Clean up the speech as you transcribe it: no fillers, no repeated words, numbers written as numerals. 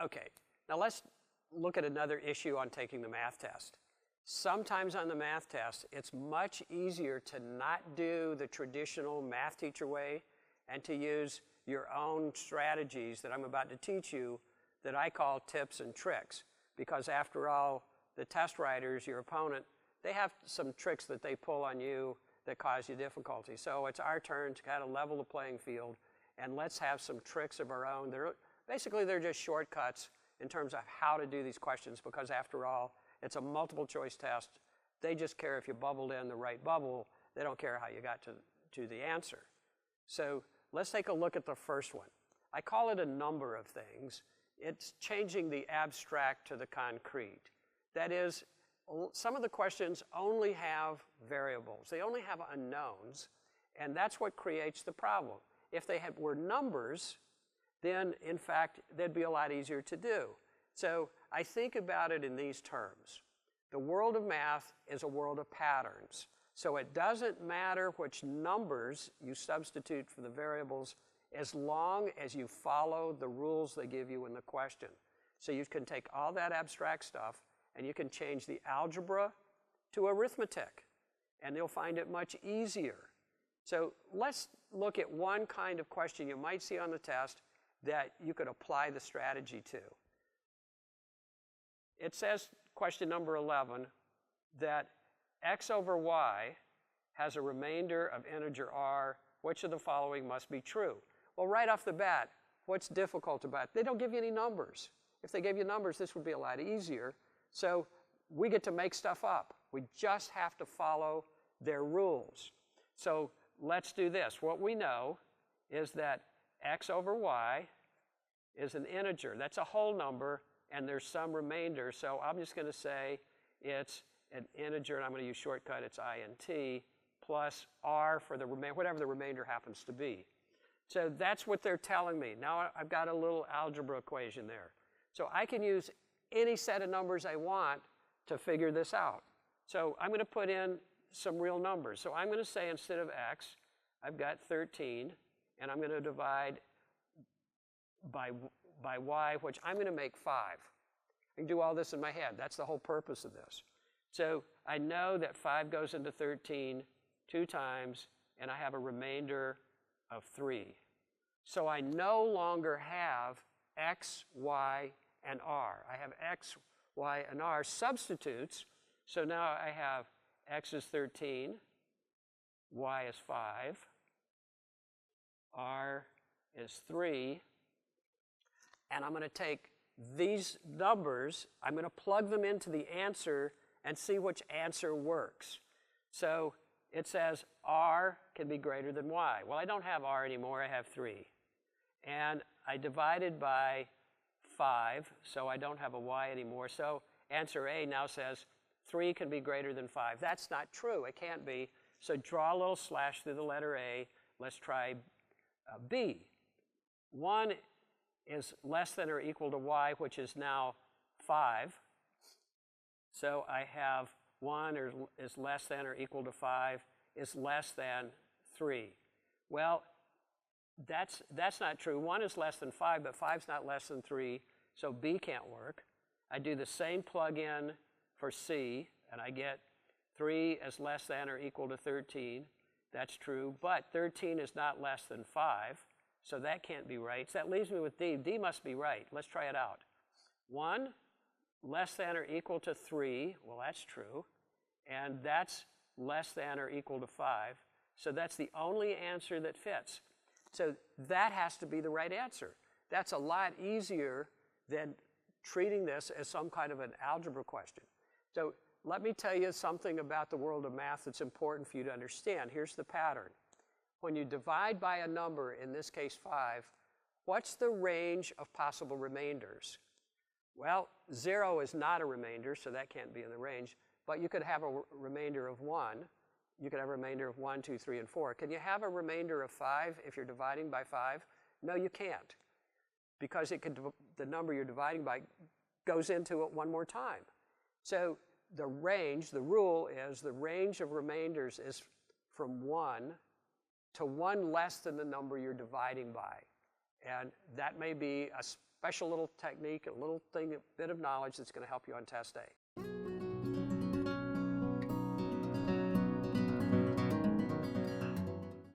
Okay, now let's look at another issue on taking the math test. Sometimes on the math test, it's much easier to not do the traditional math teacher way and to use your own strategies that I'm about to teach you that I call tips and tricks. Because after all, the test writers, your opponent, they have some tricks that they pull on you that cause you difficulty. So it's our turn to kind of level the playing field, and let's have some tricks of our own. Basically, they're just shortcuts in terms of how to do these questions, because after all, it's a multiple choice test. They just care if you bubbled in the right bubble. They don't care how you got to the answer. So let's take a look at the first one. I call it a number of things. It's changing the abstract to the concrete. That is, some of the questions only have variables. They only have unknowns, and that's what creates the problem. If they were numbers, then in fact, they'd be a lot easier to do. So I think about it in these terms. The world of math is a world of patterns. So it doesn't matter which numbers you substitute for the variables as long as you follow the rules they give you in the question. So you can take all that abstract stuff and you can change the algebra to arithmetic, and you'll find it much easier. So let's look at one kind of question you might see on the test that you could apply the strategy to. It says, question number 11, that x over y has a remainder of integer r. Which of the following must be true? Well, right off the bat, what's difficult about it? They don't give you any numbers. If they gave you numbers, this would be a lot easier. So we get to make stuff up. We just have to follow their rules. So let's do this. What we know is that x over y is an integer. That's a whole number, and there's some remainder. So I'm just going to say it's an integer, and I'm going to use shortcut. It's int plus r for the whatever the remainder happens to be. So that's what they're telling me. Now I've got a little algebra equation there. So I can use any set of numbers I want to figure this out. So I'm going to put in some real numbers. So I'm going to say instead of x, I've got 13, and I'm going to divide by y, which I'm going to make 5. I can do all this in my head. That's the whole purpose of this. So I know that 5 goes into 13 2 times, and I have a remainder of 3. So I no longer have x, y, and r. I have x, y, and r substitutes. So now I have x is 13, y is 5, r is 3, and I'm going to take these numbers, I'm going to plug them into the answer and see which answer works. So it says r can be greater than y. Well, I don't have r anymore, I have 3. And I divided by 5, so I don't have a y anymore. So answer A now says 3 can be greater than 5. That's not true, it can't be. So draw a little slash through the letter A. Let's try B. 1 is less than or equal to y, which is now 5. So I have 1 is less than or equal to 5 is less than 3. Well, that's not true. 1 is less than 5, but 5 is not less than 3, so B can't work. I do the same plug-in for C, and I get 3 is less than or equal to 13. That's true, but 13 is not less than 5, so that can't be right. So that leaves me with D. D must be right. Let's try it out. 1 less than or equal to 3, well, that's true, and that's less than or equal to 5, so that's the only answer that fits. So that has to be the right answer. That's a lot easier than treating this as some kind of an algebra question. So let me tell you something about the world of math that's important for you to understand. Here's the pattern. When you divide by a number, in this case 5, what's the range of possible remainders? Well, 0 is not a remainder, so that can't be in the range. But you could have a remainder of 1. You could have a remainder of 1, 2, 3, and 4. Can you have a remainder of 5 if you're dividing by 5? No, you can't, because the number you're dividing by goes into it one more time. So the range, the rule is the range of remainders is from 1 to 1 less than the number you're dividing by. And that may be a special little technique, a little thing, a bit of knowledge that's going to help you on test A.